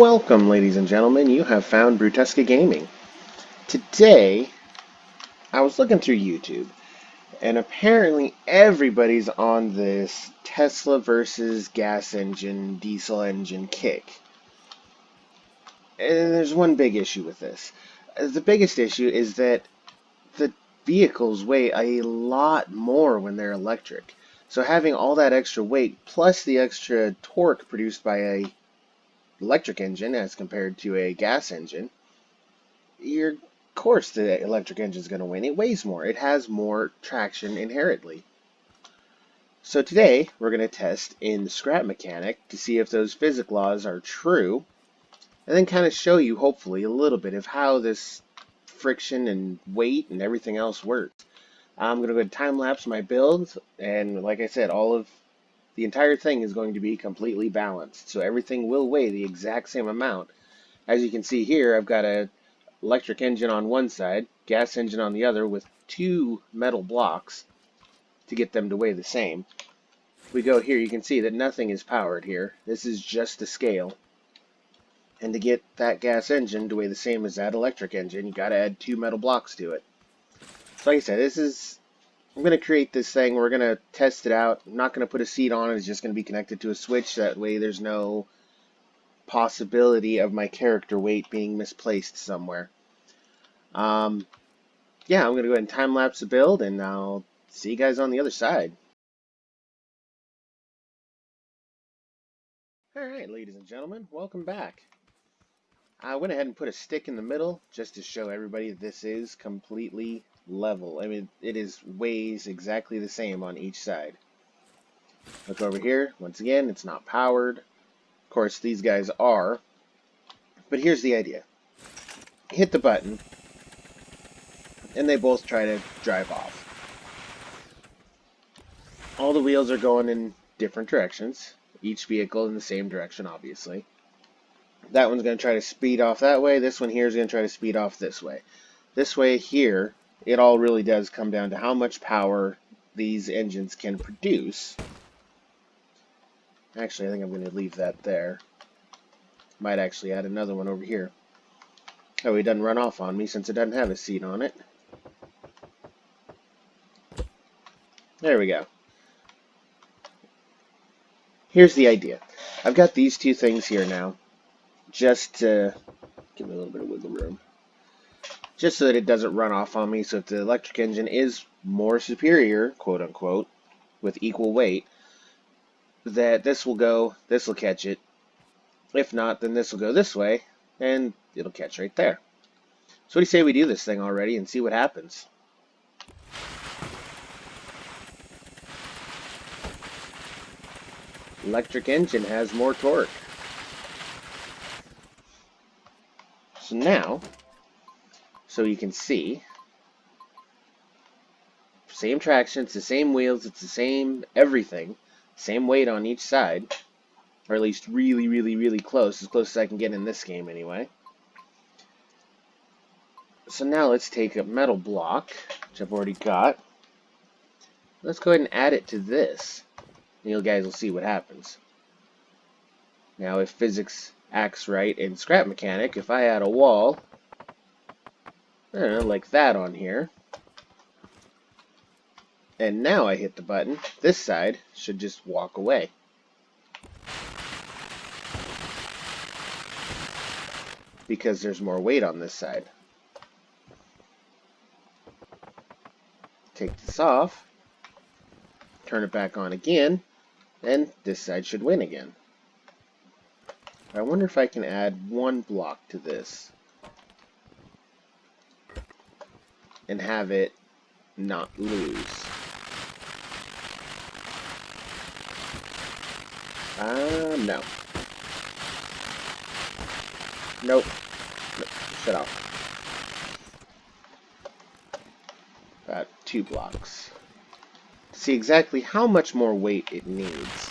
Welcome, ladies and gentlemen. You have found bruTusaka Gaming. Today, I was looking through YouTube, and apparently everybody's on this Tesla versus gas engine, diesel engine kick. And there's one big issue with this. The biggest issue is that the vehicles weigh a lot more when they're electric. So having all that extra weight, plus the extra torque produced by a electric engine as compared to a gas engine, of course the electric engine is going to win. It weighs more. It has more traction inherently. So today we're going to test in scrap mechanic to see if those physics laws are true, and then kind of show you hopefully a little bit of how this friction and weight and everything else works. I'm going to go ahead and time lapse my builds, and like I said, the entire thing is going to be completely balanced. So everything will weigh the exact same amount. As you can see here, I've got a electric engine on one side, gas engine on the other, with two metal blocks to get them to weigh the same. If we go here, you can see that nothing is powered here. This is just the scale. And to get that gas engine to weigh the same as that electric engine, you got to add two metal blocks to it. So like I said, I'm going to create this thing. We're going to test it out. I'm not going to put a seat on it. It's just going to be connected to a switch. That way there's no possibility of my character weight being misplaced somewhere. Yeah, I'm going to go ahead and time-lapse the build, and I'll see you guys on the other side. Alright, ladies and gentlemen, welcome back. I went ahead and put a stick in the middle just to show everybody this is completely level. I mean, weighs exactly the same on each side. Look over here. Once again, it's not powered. Of course, these guys are. But here's the idea. Hit the button, and they both try to drive off. All the wheels are going in different directions. Each vehicle in the same direction, obviously. That one's going to try to speed off that way. This one here is going to try to speed off this way. This way here, it all really does come down to how much power these engines can produce. Actually, I think I'm going to leave that there. Might actually add another one over here. Oh, he doesn't run off on me since it doesn't have a seat on it. There we go. Here's the idea. I've got these two things here now, just to give me a little bit of wiggle room, just so that it doesn't run off on me. So if the electric engine is more superior, quote unquote, with equal weight, that this will catch it. If not, then this will go this way, and it'll catch right there. So what do you say we do this thing already and see what happens? Electric engine has more torque. So now, so you can see, same traction, it's the same wheels, it's the same everything, same weight on each side, or at least really, really, really close as I can get in this game anyway. So now let's take a metal block, which I've already got. Let's go ahead and add it to this. You guys will see what happens. Now, if physics acts right in scrap mechanic, if I add a wall, I don't know, like that on here, and now I hit the button, this side should just walk away. Because there's more weight on this side. Take this off, turn it back on again, and this side should win again. I wonder if I can add one block to this and have it not lose. No. Nope. Shut off. About 2 blocks. To see exactly how much more weight it needs.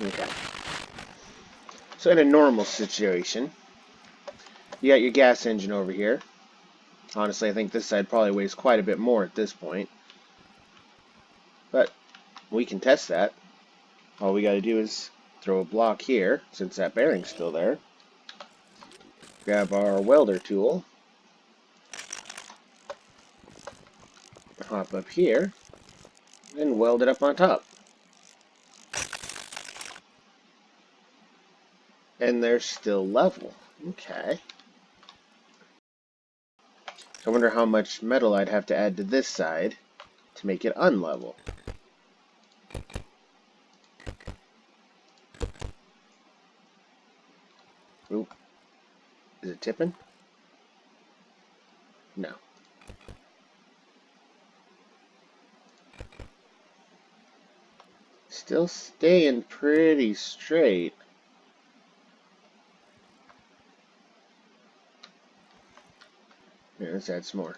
Okay. So in a normal situation, You got your gas engine over here. Honestly, I think this side probably weighs quite a bit more at this point. But we can test that. All we got to do is throw a block here, since that bearing's still there. Grab our welder tool. Hop up here. And weld it up on top. And they're still level. Okay. I wonder how much metal I'd have to add to this side to make it unlevel. Oop. Is it tipping? No. Still staying pretty straight. Here, let's add some more.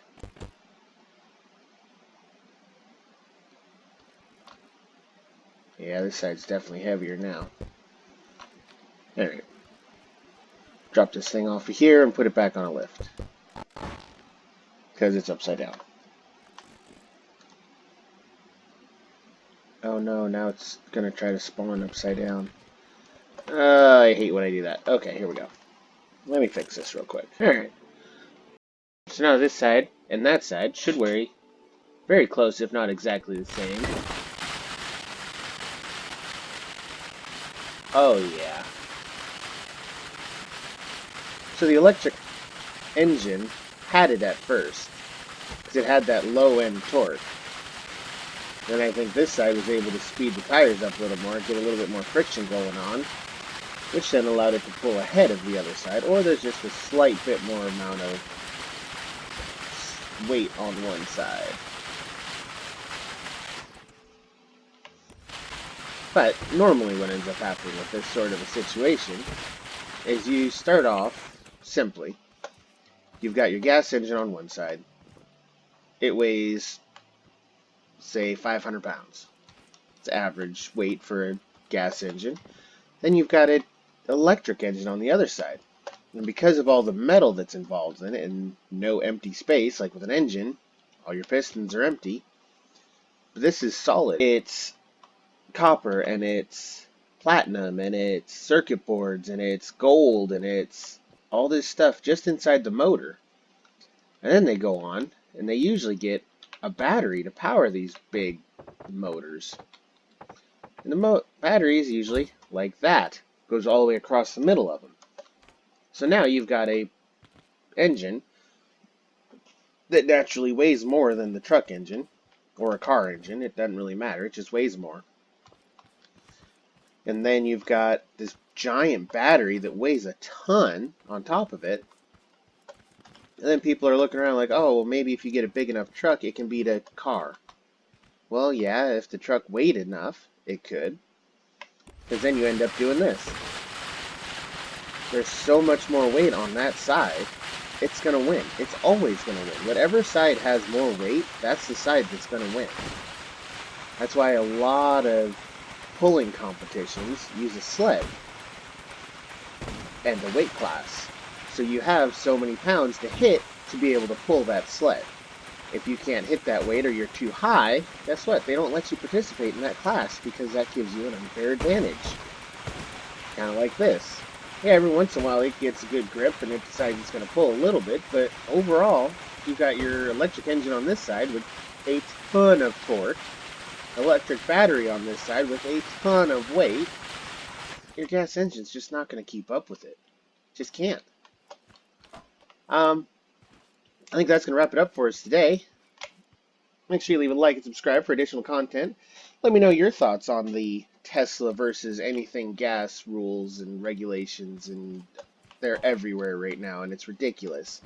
Yeah, this side's definitely heavier now. Alright. Drop this thing off of here and put it back on a lift. Because it's upside down. Oh no, now it's going to try to spawn upside down. I hate when I do that. Okay, here we go. Let me fix this real quick. Alright. So now this side and that side should weigh very close, if not exactly the same. Oh yeah. So the electric engine had it at first, because it had that low end torque. Then I think this side was able to speed the tires up a little more, get a little bit more friction going on, which then allowed it to pull ahead of the other side, or there's just a slight bit more amount of weight on one side. But normally what ends up happening with this sort of a situation is you start off simply. You've got your gas engine on one side. It weighs, say, 500 pounds. It's average weight for a gas engine. Then you've got an electric engine on the other side. And because of all the metal that's involved in it and no empty space, like with an engine, all your pistons are empty. But this is solid. It's copper and it's platinum and it's circuit boards and it's gold and it's all this stuff just inside the motor. And then they go on and they usually get a battery to power these big motors. And the battery is usually like that. Goes all the way across the middle of them. So now you've got a engine that naturally weighs more than the truck engine or a car engine. It doesn't really matter. It just weighs more. And then you've got this giant battery that weighs a ton on top of it. And then people are looking around like, oh, well, maybe if you get a big enough truck, it can beat a car. Well, yeah, if the truck weighed enough, it could. Because then you end up doing this. There's so much more weight on that side, it's going to win. It's always going to win. Whatever side has more weight, that's the side that's going to win. That's why a lot of pulling competitions use a sled and a weight class. So you have so many pounds to hit to be able to pull that sled. If you can't hit that weight or you're too high, guess what? They don't let you participate in that class because that gives you an unfair advantage. Kind of like this. Yeah, every once in a while it gets a good grip and it decides it's going to pull a little bit, but overall, you've got your electric engine on this side with a ton of torque, electric battery on this side with a ton of weight. Your gas engine's just not going to keep up with it. Just can't. I think that's going to wrap it up for us today. Make sure you leave a like and subscribe for additional content. Let me know your thoughts on the Tesla versus anything gas rules and regulations, and they're everywhere right now, and it's ridiculous.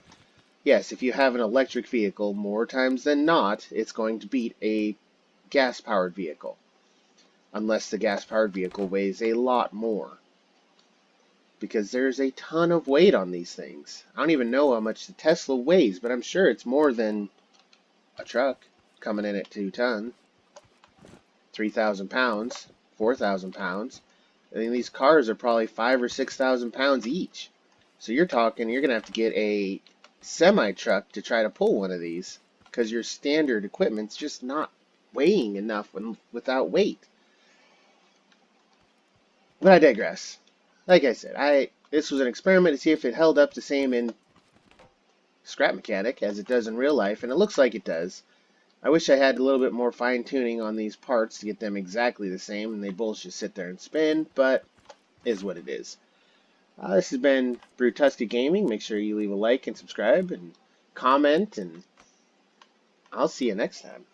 Yes, if you have an electric vehicle, more times than not, it's going to beat a gas-powered vehicle. Unless the gas-powered vehicle weighs a lot more. Because there's a ton of weight on these things. I don't even know how much the Tesla weighs, but I'm sure it's more than a truck coming in at 2 tons. 3,000 pounds, 4,000 pounds. I think these cars are probably 5,000 or 6,000 pounds each. So you're talking, you're going to have to get a semi truck to try to pull one of these because your standard equipment's just not weighing enough without weight. But I digress. Like I said, this was an experiment to see if it held up the same in scrap mechanic as it does in real life, and it looks like it does. I wish I had a little bit more fine tuning on these parts to get them exactly the same, and they both just sit there and spin, but is what it is. This has been bruTusaka Gaming. Make sure you leave a like and subscribe and comment, and I'll see you next time.